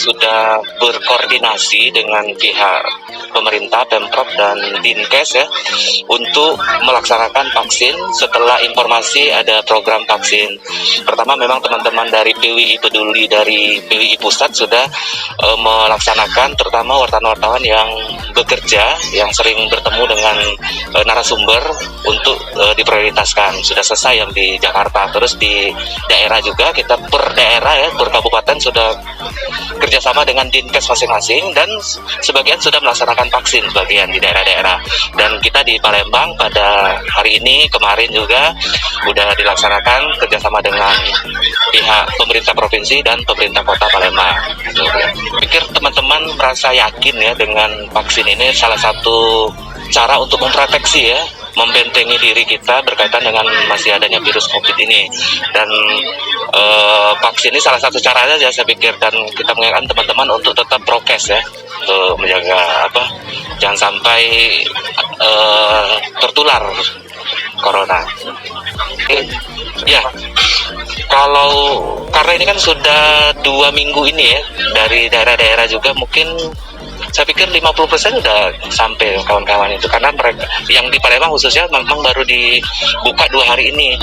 sudah berkoordinasi dengan pihak pemerintah, Pemprov dan Dinkes ya, untuk melaksanakan vaksin setelah informasi ada program vaksin. Pertama memang teman-teman dari PWI Peduli, dari PWI Pusat sudah melaksanakan, terutama wartawan-wartawan yang bekerja, yang sering bertemu dengan narasumber untuk diprioritaskan. Sudah selesai yang di Jakarta. Terus di daerah juga kita per daerah ya, per kabupaten sudah kerjasama dengan Dinkes masing-masing, dan sebagian sudah melaksanakan vaksin, sebagian di daerah-daerah. Dan kita di Palembang pada hari ini, kemarin juga sudah dilaksanakan kerjasama dengan pihak pemerintah provinsi dan pemerintah kota Palembang. Pikir teman-teman merasa yakin ya dengan vaksin ini, salah satu cara untuk memproteksi ya, membentengi diri kita berkaitan dengan masih adanya virus COVID ini. Dan vaksin ini salah satu caranya ya saya pikir, dan kita mengingatkan teman-teman untuk tetap prokes ya, untuk menjaga jangan sampai tertular corona. Ya, kalau karena ini kan sudah 2 minggu ini ya, dari daerah-daerah juga mungkin saya pikir 50% sudah sampai kawan-kawan itu, karena mereka yang di Palembang khususnya memang baru dibuka 2 hari ini.